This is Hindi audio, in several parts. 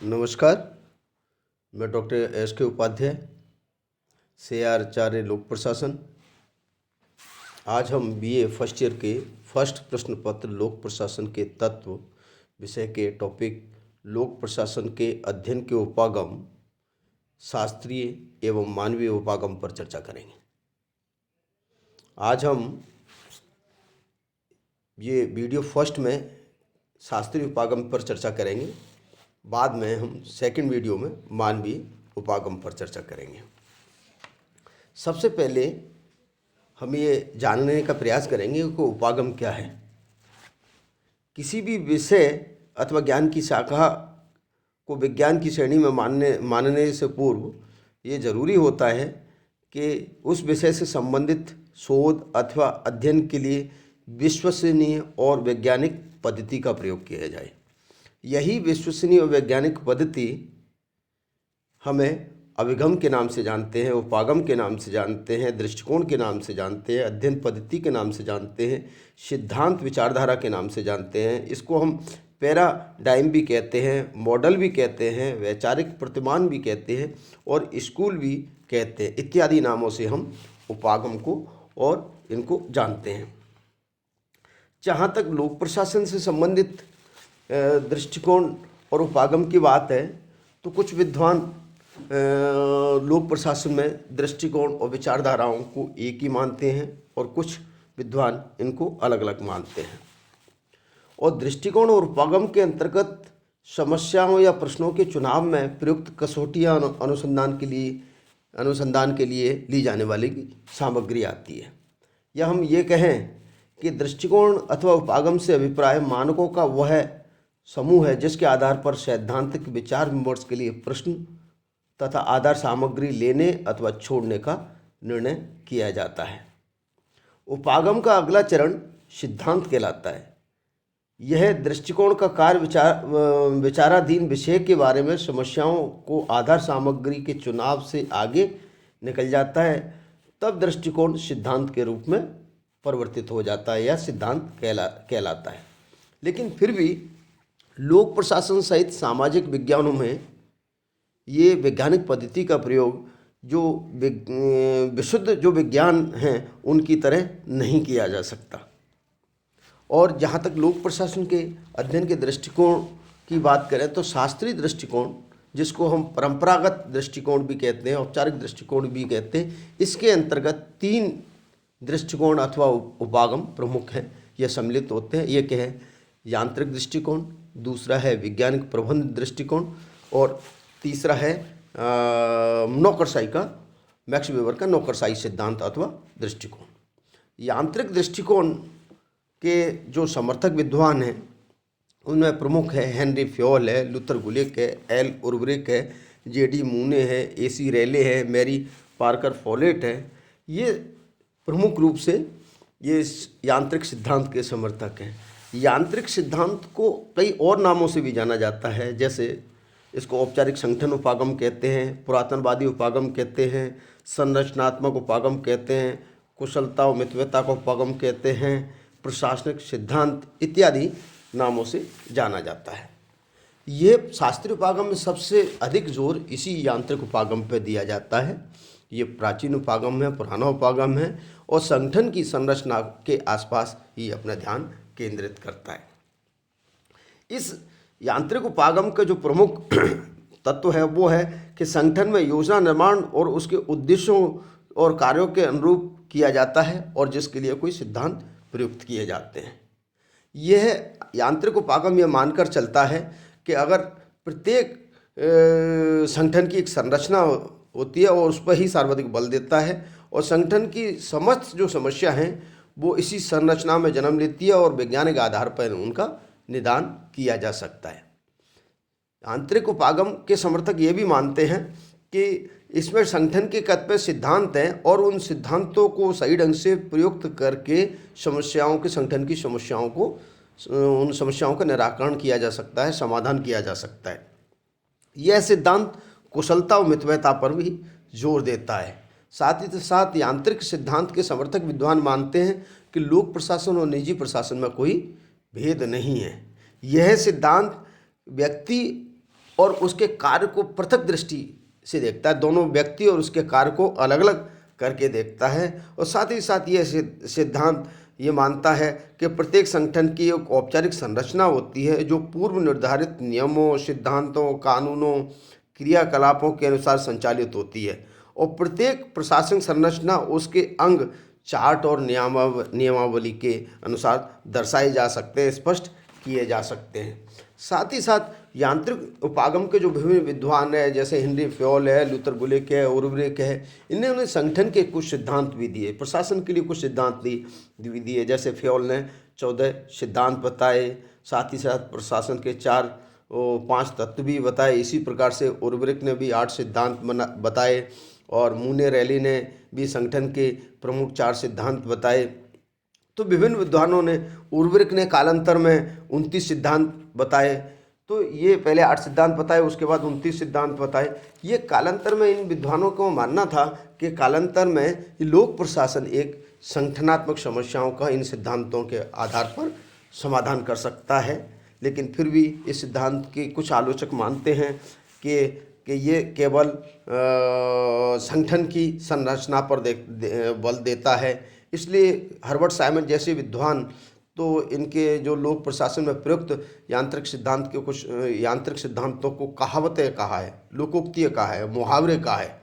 नमस्कार। मैं डॉक्टर एस के उपाध्याय, CR आचार्य लोक प्रशासन। आज हम BA फर्स्ट ईयर के फर्स्ट प्रश्न पत्र लोक प्रशासन के तत्व विषय के टॉपिक लोक प्रशासन के अध्ययन के उपागम, शास्त्रीय एवं मानवीय उपागम पर चर्चा करेंगे। आज हम ये वीडियो फर्स्ट में शास्त्रीय उपागम पर चर्चा करेंगे, बाद में हम सेकंड वीडियो में मानवीय उपागम पर चर्चा करेंगे। सबसे पहले हम ये जानने का प्रयास करेंगे कि उपागम क्या है। किसी भी विषय अथवा ज्ञान की शाखा को विज्ञान की श्रेणी में मानने से पूर्व ये जरूरी होता है कि उस विषय से संबंधित शोध अथवा अध्ययन के लिए विश्वसनीय और वैज्ञानिक पद्धति का प्रयोग किया जाए। यही विश्वसनीय और वैज्ञानिक पद्धति हमें अभिगम के नाम से जानते हैं, उपागम के नाम से जानते हैं, दृष्टिकोण के नाम से जानते हैं, अध्ययन पद्धति के नाम से जानते हैं, सिद्धांत विचारधारा के नाम से जानते हैं। इसको हम पैराडाइम भी कहते हैं, मॉडल भी कहते हैं, वैचारिक प्रतिमान भी कहते हैं और स्कूल भी कहते हैं। इत्यादि नामों से हम उपागम को और इनको जानते हैं। जहाँ तक लोक प्रशासन से संबंधित दृष्टिकोण और उपागम की बात है, तो कुछ विद्वान लोक प्रशासन में दृष्टिकोण और विचारधाराओं को एक ही मानते हैं और कुछ विद्वान इनको अलग अलग मानते हैं। और दृष्टिकोण और उपागम के अंतर्गत समस्याओं या प्रश्नों के चुनाव में प्रयुक्त कसौटियाँ अनुसंधान के लिए ली जाने वाली सामग्री आती है। या हम ये कहें कि दृष्टिकोण अथवा उपागम से अभिप्राय मानकों का वह समूह है जिसके आधार पर सैद्धांतिक विचार विमर्श के लिए प्रश्न तथा आधार सामग्री लेने अथवा छोड़ने का निर्णय किया जाता है। उपागम का अगला चरण सिद्धांत कहलाता है। यह दृष्टिकोण का कार्य विचाराधीन विषय के बारे में समस्याओं को आधार सामग्री के चुनाव से आगे निकल जाता है, तब दृष्टिकोण सिद्धांत के रूप में परिवर्तित हो जाता है या सिद्धांत कहलाता है। लेकिन फिर भी लोक प्रशासन सहित सामाजिक विज्ञानों में ये वैज्ञानिक पद्धति का प्रयोग जो विशुद्ध जो विज्ञान हैं उनकी तरह नहीं किया जा सकता। और जहाँ तक लोक प्रशासन के अध्ययन के दृष्टिकोण की बात करें तो शास्त्रीय दृष्टिकोण, जिसको हम परंपरागत दृष्टिकोण भी कहते हैं, औपचारिक दृष्टिकोण भी कहते हैं, इसके अंतर्गत 3 दृष्टिकोण अथवा उपागम प्रमुख हैं, यह सम्मिलित होते हैं। ये क्या है? यांत्रिक दृष्टिकोण, दूसरा है वैज्ञानिक प्रबंध दृष्टिकोण और तीसरा है नौकरशाही का, मैक्स वेबर का नौकरशाही सिद्धांत अथवा दृष्टिकोण। यांत्रिक दृष्टिकोण के जो समर्थक विद्वान हैं उनमें प्रमुख है हेनरी फ्योल है, लूथर गुलिक है, एल उर्वरिक है, JD मूने है, AC रेले है, मैरी पार्कर फॉलेट है। ये प्रमुख रूप से ये यांत्रिक सिद्धांत के समर्थक हैं। यांत्रिक सिद्धांत को कई और नामों से भी जाना जाता है, जैसे इसको औपचारिक संगठन उपागम कहते हैं, पुरातनवादी उपागम कहते हैं, संरचनात्मक उपागम कहते हैं, कुशलता और मितव्यता का उपागम कहते हैं, प्रशासनिक सिद्धांत इत्यादि नामों से जाना जाता है। ये शास्त्रीय उपागम में सबसे अधिक जोर इसी यांत्रिक उपागम पर दिया जाता है। ये प्राचीन उपागम है, पुराना उपागम है और संगठन की संरचना के आसपास ही अपना ध्यान केंद्रित करता है। इस यांत्रिक उपागम का जो प्रमुख तत्व है वो है कि संगठन में योजना निर्माण और उसके उद्देश्यों और कार्यों के अनुरूप किया जाता है और जिसके लिए कोई सिद्धांत प्रयुक्त किए जाते हैं। यह यांत्रिक उपागम यह मानकर चलता है कि अगर प्रत्येक संगठन की एक संरचना होती है और उस पर ही सर्वाधिक बल देता है और संगठन की समस्त जो समस्या हैं वो इसी संरचना में जन्म लेती है और वैज्ञानिक आधार पर उनका निदान किया जा सकता है। आंतरिक उपागम के समर्थक ये भी मानते हैं कि इसमें संगठन के कतिपय सिद्धांत हैं और उन सिद्धांतों को सही ढंग से प्रयुक्त करके संगठन की समस्याओं को उन समस्याओं का निराकरण किया जा सकता है, समाधान किया जा सकता है। यह सिद्धांत कुशलता और मितव्ययता पर भी जोर देता है। साथ ही साथ यांत्रिक सिद्धांत के समर्थक विद्वान मानते हैं कि लोक प्रशासन और निजी प्रशासन में कोई भेद नहीं है। यह सिद्धांत व्यक्ति और उसके कार्य को पृथक दृष्टि से देखता है, दोनों व्यक्ति और उसके कार्य को अलग अलग करके देखता है। और साथ ही साथ ये सिद्धांत ये मानता है कि प्रत्येक संगठन की एक औपचारिक संरचना होती है जो पूर्व निर्धारित नियमों, सिद्धांतों, कानूनों, क्रियाकलापों के अनुसार संचालित होती है, और प्रत्येक प्रशासनिक संरचना उसके अंग, चार्ट और नियमावली के अनुसार दर्शाए जा सकते हैं, स्पष्ट किए जा सकते हैं। साथ ही साथ यांत्रिक उपागम के जो विभिन्न विद्वान है, जैसे हेनरी फ्योल है, लूथर बुलेक है, उर्वरिक है, इन्होंने संगठन के कुछ सिद्धांत भी दिए, प्रशासन के लिए कुछ सिद्धांत भी दिए। जैसे फ्योल ने 14 सिद्धांत बताए, साथ ही साथ प्रशासन के 5 तत्व भी बताए। इसी प्रकार से उर्वरिक ने भी 8 सिद्धांत बताए, और मूने रैली ने भी संगठन के प्रमुख 4 सिद्धांत बताए। तो विभिन्न विद्वानों ने, उर्वरिक ने कालांतर में 29 सिद्धांत बताए। तो ये पहले 8 सिद्धांत बताए, उसके बाद 29 सिद्धांत बताए। ये कालांतर में इन विद्वानों को मानना था कि कालांतर में लोक प्रशासन एक संगठनात्मक समस्याओं का इन सिद्धांतों के आधार पर समाधान कर सकता है। लेकिन फिर भी इस सिद्धांत के कुछ आलोचक मानते हैं कि ये केवल संगठन की संरचना पर बल देता है। इसलिए हर्बर्ट साइमन जैसे विद्वान तो इनके जो लोक प्रशासन में प्रयुक्त यांत्रिक सिद्धांतों को कहावतें कहा है, लोकोक्तियाँ कहा है, मुहावरे कहा है।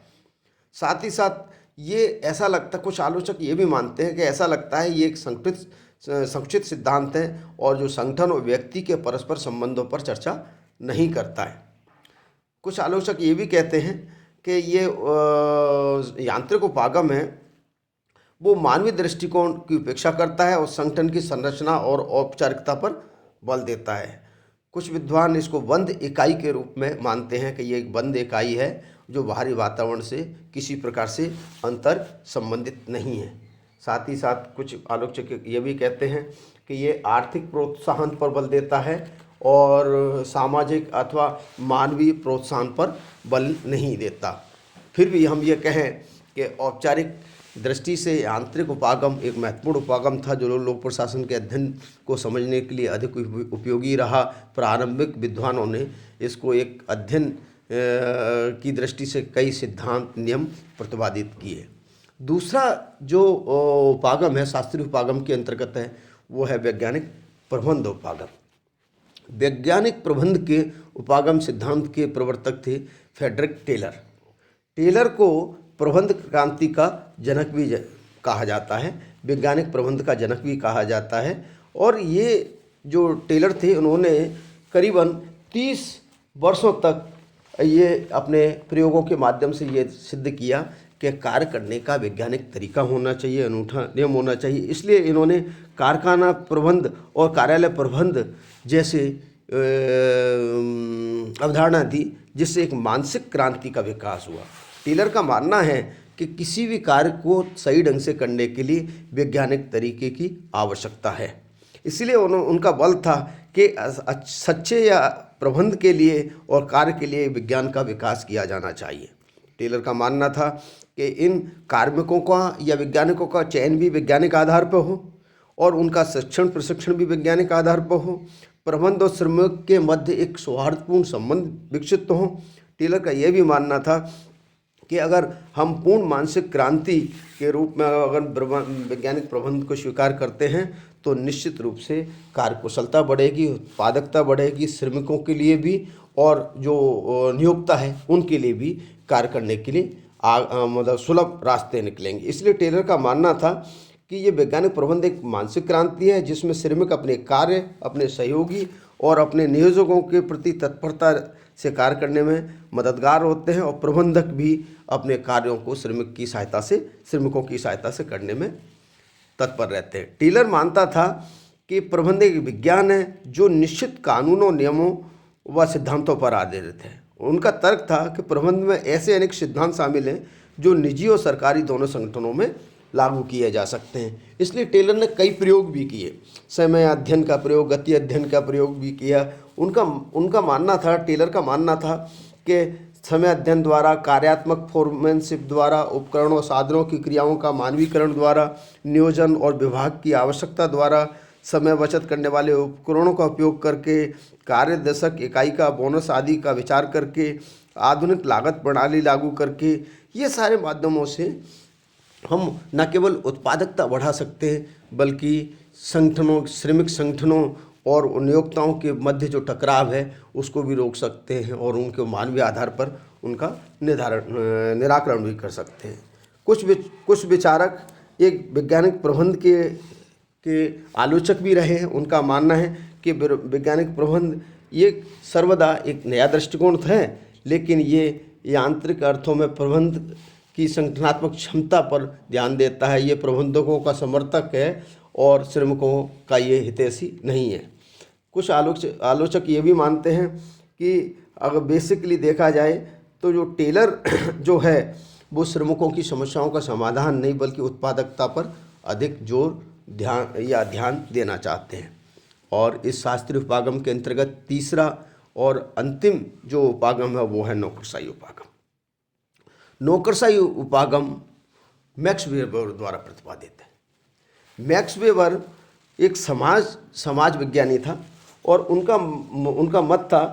साथ ही साथ ये ऐसा लगता, कुछ आलोचक ये भी मानते हैं कि ऐसा लगता है ये एक संक्षिप्त सिद्धांत है और जो संगठन और व्यक्ति के परस्पर संबंधों पर चर्चा नहीं करता है। कुछ आलोचक ये भी कहते हैं कि ये यांत्रिक उपागम है वो मानवीय दृष्टिकोण की उपेक्षा करता है और संगठन की संरचना और औपचारिकता पर बल देता है। कुछ विद्वान इसको बंद इकाई के रूप में मानते हैं कि ये एक बंद इकाई है जो बाहरी वातावरण से किसी प्रकार से अंतर संबंधित नहीं है। साथ ही साथ कुछ आलोचक ये भी कहते हैं कि ये आर्थिक प्रोत्साहन पर बल देता है और सामाजिक अथवा मानवीय प्रोत्साहन पर बल नहीं देता। फिर भी हम ये कहें कि औपचारिक दृष्टि से आंतरिक उपागम एक महत्वपूर्ण उपागम था जो लोक प्रशासन के अध्ययन को समझने के लिए अधिक उपयोगी रहा। प्रारंभिक विद्वानों ने इसको एक अध्ययन की दृष्टि से कई सिद्धांत, नियम प्रतिपादित किए। दूसरा जो उपागम है, शास्त्रीय उपागम के अंतर्गत है, वो है वैज्ञानिक प्रबंध उपागम। वैज्ञानिक प्रबंध के उपागम सिद्धांत के प्रवर्तक थे फ्रेडरिक टेलर। टेलर को प्रबंध क्रांति का जनक भी कहा जाता है, वैज्ञानिक प्रबंध का जनक भी कहा जाता है। और ये जो टेलर थे उन्होंने करीबन 30 वर्षों तक ये अपने प्रयोगों के माध्यम से ये सिद्ध किया कि कार्य करने का वैज्ञानिक तरीका होना चाहिए, अनूठा नियम होना चाहिए। इसलिए इन्होंने कारखाना प्रबंध और कार्यालय प्रबंध जैसे अवधारणा दी, जिससे एक मानसिक क्रांति का विकास हुआ। टेलर का मानना है कि किसी भी कार्य को सही ढंग से करने के लिए वैज्ञानिक तरीके की आवश्यकता है। इसलिए उनका बल था कि सच्चे या प्रबंध के लिए और कार्य के लिए विज्ञान का विकास किया जाना चाहिए। टेलर का मानना था कि इन कार्मिकों का या वैज्ञानिकों का चयन भी वैज्ञानिक आधार पर हो और उनका शिक्षण प्रशिक्षण भी वैज्ञानिक आधार पर हो। प्रबंध और श्रमिक के मध्य एक सौहार्दपूर्ण संबंध विकसित हो। टेलर का यह भी मानना था कि अगर हम पूर्ण मानसिक क्रांति के रूप में अगर वैज्ञानिक प्रबंध को स्वीकार करते हैं तो निश्चित रूप से कार्यकुशलता बढ़ेगी, उत्पादकता बढ़ेगी, श्रमिकों के लिए भी और जो नियोक्ता है उनके लिए भी कार्य करने के लिए मतलब सुलभ रास्ते निकलेंगे। इसलिए टेलर का मानना था कि ये वैज्ञानिक प्रबंध एक मानसिक क्रांति है जिसमें श्रमिक अपने कार्य, अपने सहयोगी और अपने नियोजकों के प्रति तत्परता से कार्य करने में मददगार होते हैं और प्रबंधक भी अपने कार्यों को श्रमिकों की सहायता से करने में तत्पर रहते हैं। टेलर मानता था कि प्रबंध एक विज्ञान है जो निश्चित कानूनों, नियमों व सिद्धांतों पर आधारित है। उनका तर्क था कि प्रबंध में ऐसे अनेक सिद्धांत शामिल हैं जो निजी और सरकारी दोनों संगठनों में लागू किए जा सकते हैं। इसलिए टेलर ने कई प्रयोग भी किए, समय अध्ययन का प्रयोग, गति अध्ययन का प्रयोग भी किया। उनका मानना था, टेलर का मानना था कि समय अध्ययन द्वारा, कार्यात्मक फोरमैनशिप द्वारा, उपकरणों और साधनों की क्रियाओं का मानवीकरण द्वारा, नियोजन और विभाग की आवश्यकता द्वारा, समय बचत करने वाले उपकरणों का उपयोग करके, कार्य दशक इकाई का बोनस आदि का विचार करके, आधुनिक लागत प्रणाली लागू करके, ये सारे माध्यमों से हम न केवल उत्पादकता बढ़ा सकते हैं बल्कि संगठनों, श्रमिक संगठनों और नियोक्ताओं के मध्य जो टकराव है उसको भी रोक सकते हैं और उनके मानवीय आधार पर उनका निराकरण भी कर सकते हैं। कुछ विचारक एक वैज्ञानिक प्रबंध के आलोचक भी रहे हैं। उनका मानना है कि वैज्ञानिक प्रबंध ये सर्वदा एक नया दृष्टिकोण है, लेकिन ये यांत्रिक अर्थों में प्रबंध की संगठनात्मक क्षमता पर ध्यान देता है। ये प्रबंधकों का समर्थक है और श्रमिकों का ये हितैषी नहीं है। कुछ आलोचक ये भी मानते हैं कि अगर बेसिकली देखा जाए तो जो टेलर जो है वो श्रमिकों की समस्याओं का समाधान नहीं बल्कि उत्पादकता पर अधिक ध्यान देना चाहते हैं। और इस शास्त्रीय उपागम के अंतर्गत तीसरा और अंतिम जो उपागम है वो है नौकरशाही उपागम। नौकरशाही उपागम मैक्स वेबर द्वारा प्रतिपादित है। मैक्स वेबर एक समाज विज्ञानी था और उनका मत था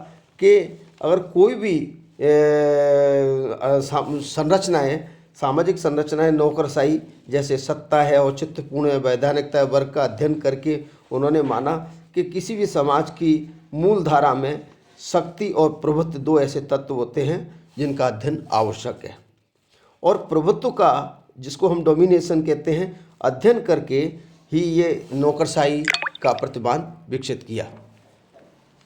कि अगर कोई भी सामाजिक संरचनाएं नौकरशाही जैसे सत्ता है, औचित्यपूर्ण वैधानिकता वर्ग का अध्ययन करके उन्होंने माना कि किसी भी समाज की मूल धारा में शक्ति और प्रभुत्व दो ऐसे तत्व होते हैं जिनका अध्ययन आवश्यक है। और प्रभुत्व का, जिसको हम डोमिनेशन कहते हैं, अध्ययन करके ही ये नौकरशाही का प्रतिमान विकसित किया।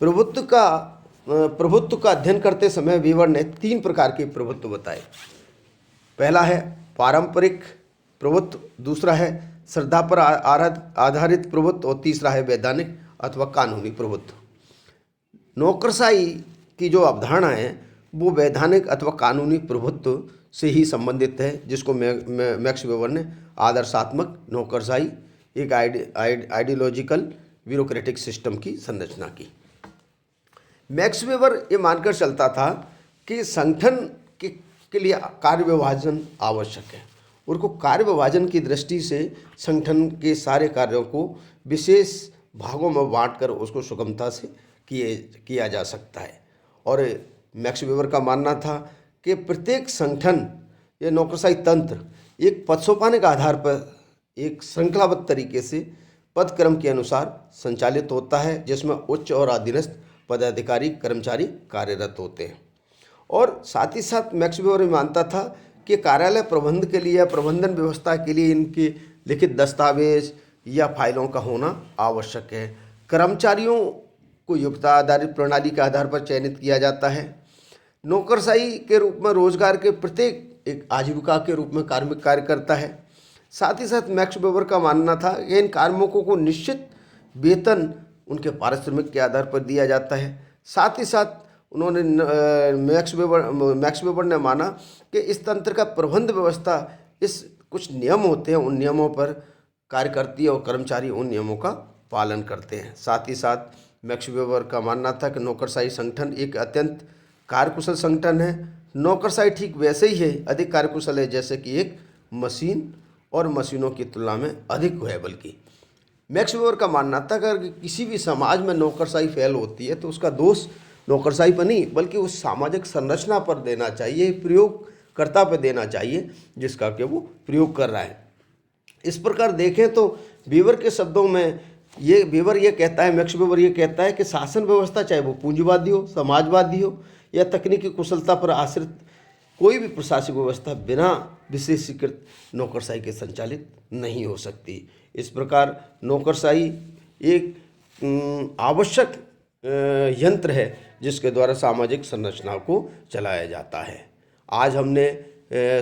प्रभुत्व का अध्ययन करते समय वीवर ने 3 प्रकार के प्रभुत्व बताए। पहला है पारंपरिक प्रभुत्व, दूसरा है श्रद्धा पर आधारित प्रभुत्व और तीसरा है वैधानिक अथवा कानूनी प्रभुत्व। नौकरशाही की जो अवधारणा है वो वैधानिक अथवा कानूनी प्रभुत्व से ही संबंधित है, जिसको मैक्स वेबर ने आदर्शात्मक नौकरशाही, एक आइडियोलॉजिकल ब्यूरोक्रेटिक सिस्टम की संरचना की। मैक्स वेबर ये मानकर चलता था कि संगठन के लिए कार्य विभाजन आवश्यक है। उनको कार्य विभाजन की दृष्टि से संगठन के सारे कार्यों को विशेष भागों में बांटकर उसको सुगमता से किया जा सकता है। और मैक्स वेबर का मानना था कि प्रत्येक संगठन या नौकरशाही तंत्र एक पदसोपान के आधार पर एक श्रृंखलाबद्ध तरीके से पदक्रम के अनुसार संचालित होता है, जिसमें उच्च और अधीनस्थ पदाधिकारी कर्मचारी कार्यरत होते हैं। और साथ ही साथ मैक्स वेबर मानता था कि कार्यालय प्रबंध के लिए या प्रबंधन व्यवस्था के लिए इनके लिखित दस्तावेज या फाइलों का होना आवश्यक है। कर्मचारियों को योग्यता आधारित प्रणाली के आधार पर चयनित किया जाता है। नौकरशाही के रूप में रोजगार के प्रत्येक एक आजीविका के रूप में कार्मिक कार्य करता है। साथ ही साथ मैक्स वेबर का मानना था कि इन कार्मिकों को निश्चित वेतन उनके पारिश्रमिक के आधार पर दिया जाता है। साथ ही साथ उन्होंने मैक्स वेबर ने माना कि इस तंत्र का प्रबंध व्यवस्था इस कुछ नियम होते हैं, उन नियमों पर कार्य करती है और कर्मचारी उन नियमों का पालन करते हैं। साथ ही साथ मैक्स वेबर का मानना था कि नौकरशाही संगठन एक अत्यंत कार्यकुशल संगठन है। नौकरशाही ठीक वैसे ही है, अधिक कार्यकुशल है जैसे कि एक मशीन और मशीनों की तुलना में अधिक है। बल्कि मैक्स वेबर का मानना था कि अगर किसी भी समाज में नौकरशाही फैल होती है तो उसका दोष नौकरशाही पर नहीं बल्कि उस सामाजिक संरचना पर देना चाहिए, प्रयोगकर्ता पर देना चाहिए जिसका कि वो प्रयोग कर रहा है। इस प्रकार देखें तो वेबर के शब्दों में वेबर ये कहता है, मैक्स वेबर ये कहता है कि शासन व्यवस्था चाहे वो पूंजीवादी हो, समाजवादी हो या तकनीकी कुशलता पर आश्रित कोई भी प्रशासनिक व्यवस्था बिना विशेषीकृत नौकरशाही के संचालित नहीं हो सकती। इस प्रकार नौकरशाही एक आवश्यक यंत्र है जिसके द्वारा सामाजिक संरचना को चलाया जाता है। आज हमने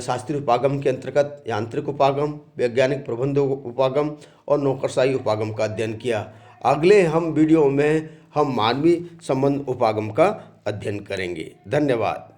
शास्त्रीय उपागम के अंतर्गत यांत्रिक उपागम, वैज्ञानिक प्रबंध उपागम और नौकरशाही उपागम का अध्ययन किया। अगले हम वीडियो में हम मानवीय संबंध उपागम का अध्ययन करेंगे। धन्यवाद।